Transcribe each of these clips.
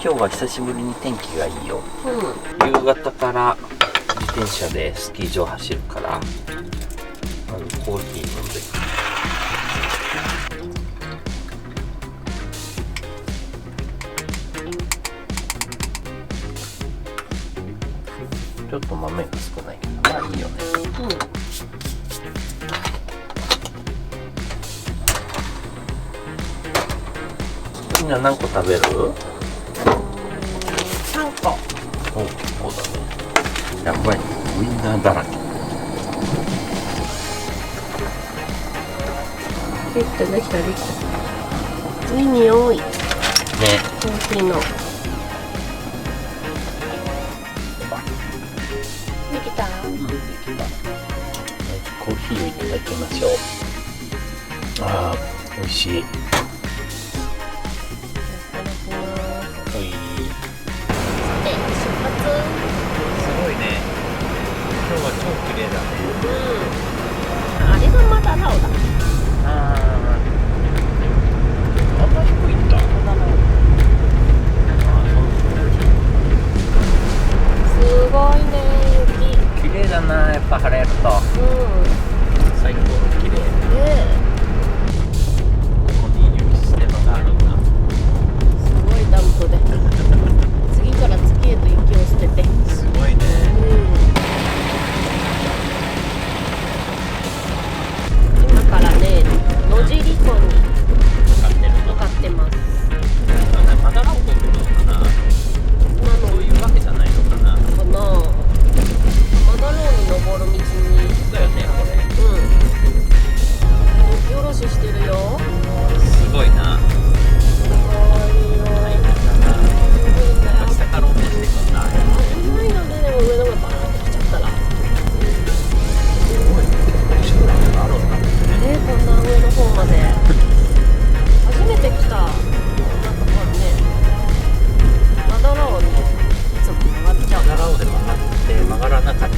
今日は久しぶりに天気がいいよ、夕方から自転車でスキー場走るから、まずコーヒー飲んでちょっと豆が少ないけど、まあいいよね。みんな何個食べる？3個。お、結構だね。やばい、ウインナーだらけ。できた。いい匂い。ね。コーヒーの。できた。コーヒーをいただきましょう。ああ、美味しい。すごいね。今日は超綺麗だね。あれがマダラオだ。あんま低いんだ。すごいね、雪。綺麗だな、やっぱ晴れると。最高の綺麗。ここに雪捨て場があるんだ。すごいダンプで。次から次へと雪を捨てて。すごいね。今からね、野尻湖に向かってます。マダラオ湖ってどうかな。そういうわけじゃないのかな。マダラオに登る道に。だよね、これ。雪下ろししてるよ。すごいな。すごいよ。下から落としてくんだ。ないので、でも上の方がバーンって来ちゃったら。すごいね。後ろがあるんだもんね。こんな上の方まで。初めて来た。なんかこれね、マダラオにいつも曲がっちゃう。マダラオで曲がって曲がらなかったらこんな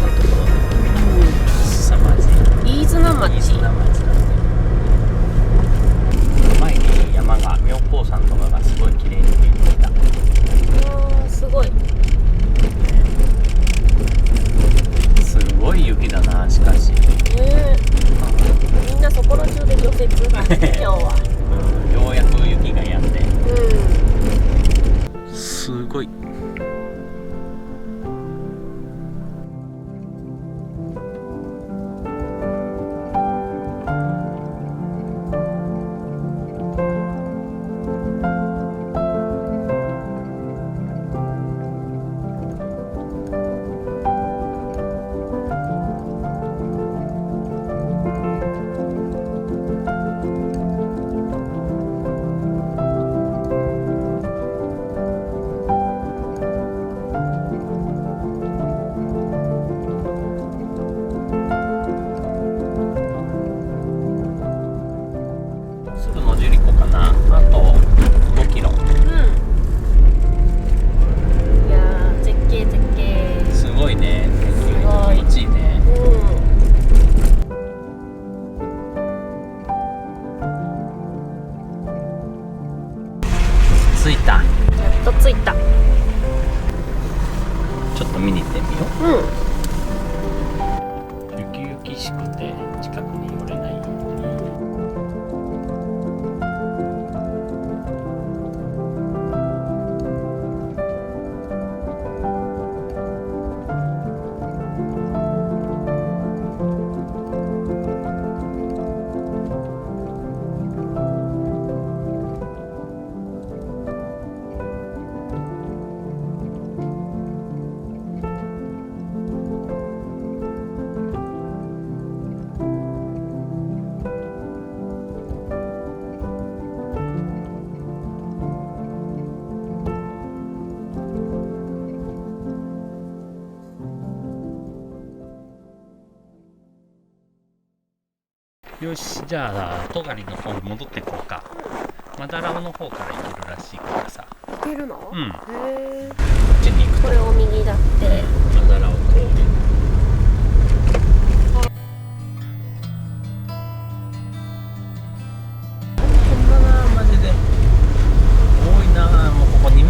ところで。凄まじい。飯綱町。前に山が妙高山とかがすごい綺麗に見えていた。すごい。すごい雪だな、しかし。みんなそこら中で除雪だね、今日は。ようやく雪が止んで。すごい。すぐ野尻湖かな。あと5キロ。いやー、絶景。すごいね。天気が気持ちいいね。着いた。やっと着いた。ちょっと見に行ってみよう。雪々しくて近くに寄れない。よし、じゃあ、戸狩の方に戻っていこうか。マダラオの方から行けるらしいからさ。行けるの？うん。へえ。こっちに行くと。これを右だって。マダラオ高原。マジで多いな。もうここ2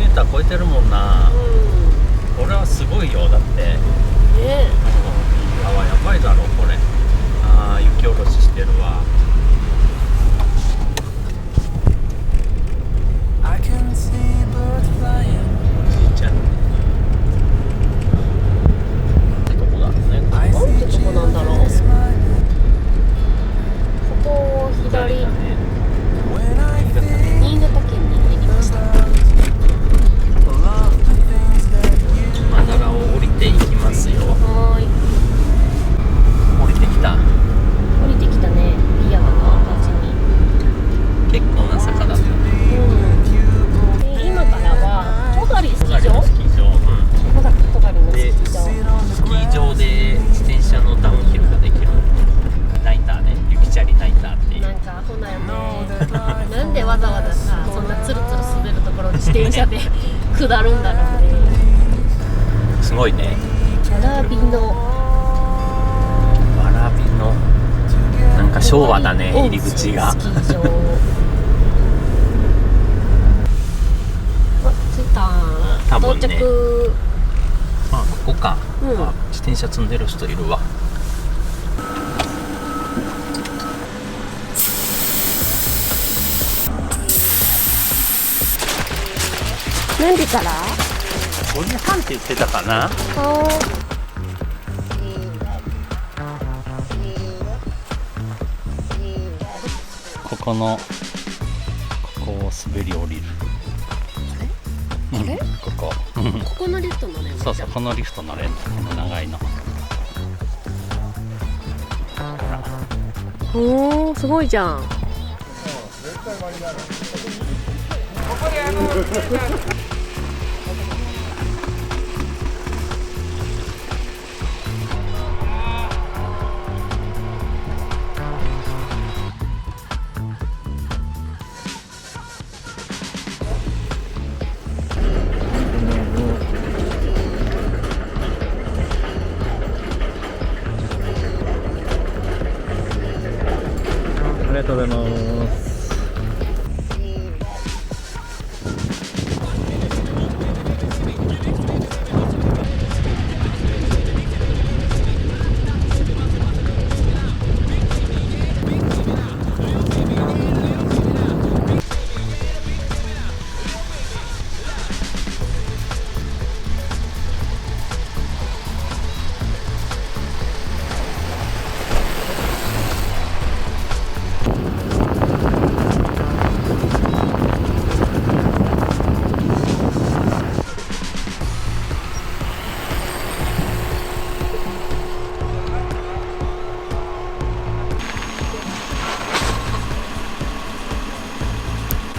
ごいね。わらびのなんか昭和だね、入り口が。スキー場あ、着いた。多分ね到着。あ、ここか、うんあ、自転車積んでる人いるわ。何時から5時半って言ってたかな。ここを滑り降りる。あれここここのリフト乗れるの？そうそう、このリフト乗れるの、この長いの。おー、すごいじゃん。ありがとうございます。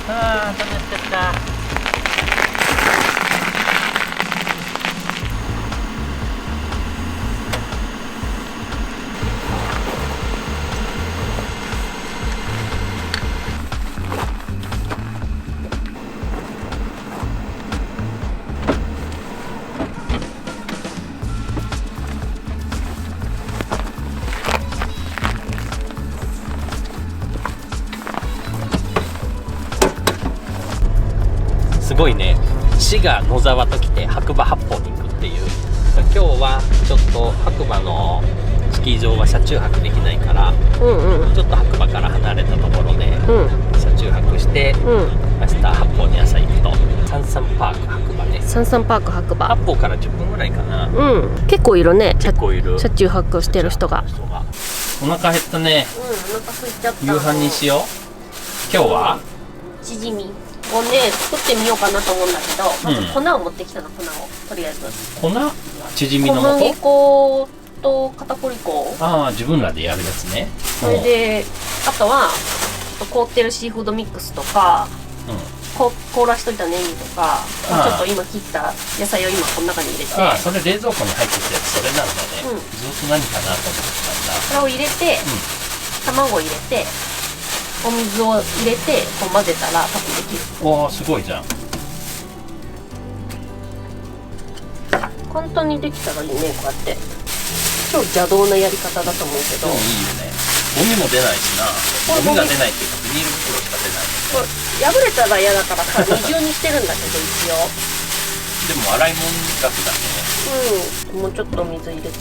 あー、楽しかった。すごいね。滋賀野沢と来て白馬八方に行くっていう。今日はちょっと白馬のスキー場は車中泊できないから、ちょっと白馬から離れたところで車中泊して、明日八方に朝行くとサンサンパーク白馬ね。サンサンパーク白馬。八方から10分ぐらいかな。結構いるね。結構いる。車中泊してる人が。お腹減ったね。お腹空いちゃった。夕飯にしよう。今日はチヂミをね、作ってみようかなと思うんだけど、まず粉を持ってきたの、粉をとりあえず。粉？チヂミの小麦素？粉と片栗粉。ああ、自分らでやるやつね。それで、あとは凍ってるシーフードミックスとか、凍らしといたネギとか、ちょっと今切った野菜を今この中に入れて。ああ、それ冷蔵庫に入ってきたやつ、それなんだね。ずっと何かなと思ってたんだ。それを入れて、卵を入れて、お水を入れてこう混ぜたら多分できる。おー、すごいじゃん。簡単にできたらいいね、こうやって超邪道なやり方だと思うけど。いいよね。ゴミも出ないしな。ゴミが出ないっていうか、ビニール袋しか出ない。これ破れたら嫌だからさ、二重にしてるんだけど一応。でも洗い物楽だね。もうちょっと水入れて、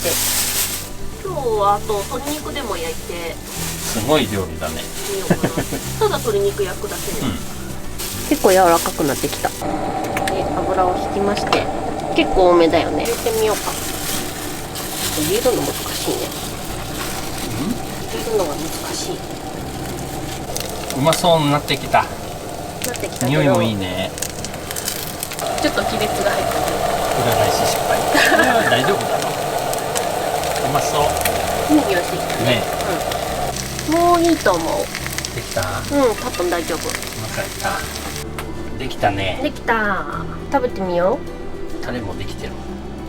今日はあと鶏肉でも焼いてすごい料理だね。みようかな。ただ鶏肉焼くだけで、結構柔らかくなってきた。で、油を引きまして、結構多めだよね。入れてみようか。入れるの難しいね。入れるのが難しい。うまそうになってきた。なってきたけど、匂いもいいね。ちょっと亀裂が入ってる。裏返し失敗。大丈夫だろう。うまそう。いい匂いしてきたね。もういいと思う。できた。多分大丈夫。分かった。できたね。できた。食べてみよう。タレもできてる。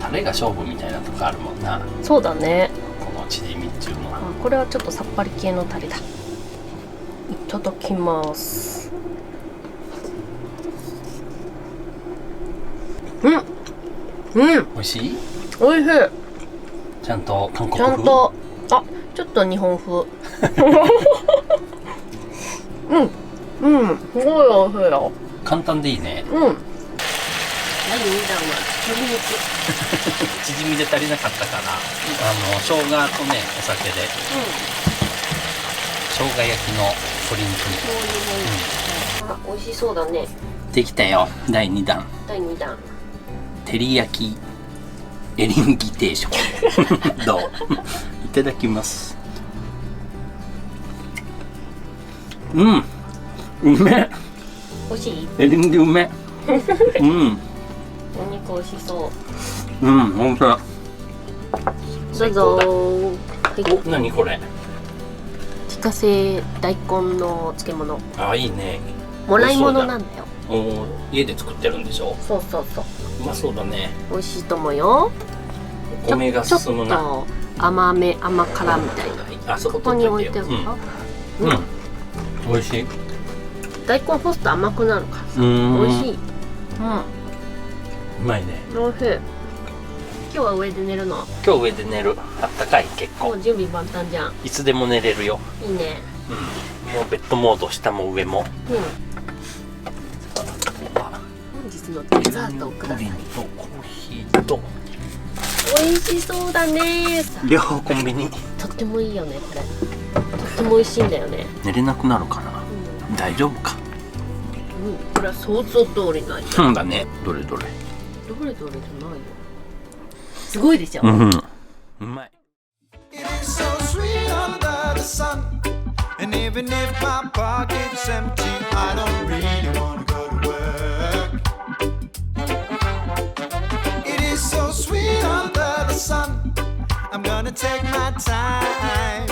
タレが勝負みたいなとこあるもんな。そうだね。このチヂミ中の。これはちょっとさっぱり系のタレだ。いただきます。美味しい？おいしい。ちゃんと韓国ちゃ風。んと、あ、ちょっと日本風。うん、うん、すごいおいしいよ。簡単でいいね。うん。第2弾は鶏肉。縮みで足りなかったかな。生姜とね、お酒で。生姜焼きの鶏肉に。あ、美味しそうだね。できたよ。第2弾。第2弾。照り焼きエリンギ定食。どう？いただきます。うん、うめ。美味しい？エリンギうめ。うん。お肉美味しそう。うん、ほんとだ。どうぞ。お、何これ？自家製大根の漬物。あ、いいね。もらい物なんだよ。お、家で作ってるんでしょ？そうそうそう。うまそうだね。美味しいと思うよ。お米が進むな。ちょっと甘め、甘辛みたいな。あそこここに置いてるか。うん。美味しい。大根干すと甘くなるからさ。美味しい。うまいね。美味しい。今日は上で寝るの？今日上で寝る。あったかい結構。もう準備万端じゃん。いつでも寝れるよ。いいね。もうベッドモード下も上も。本日のデザートをください。プリンとコーヒーと。美味しそうだね。両方コンビニ。とってもいいよねこれ。とっても美味しいんだよね。寝れなくなるかな。大丈夫か。これは想像通りない。そうだね。どれどれ。どれどれじゃないよ。すごいでしょ。うまい。And even if my pocket's empty, I don't really wanna go to work. It is so sweet under the sun. I'm gonna take my time.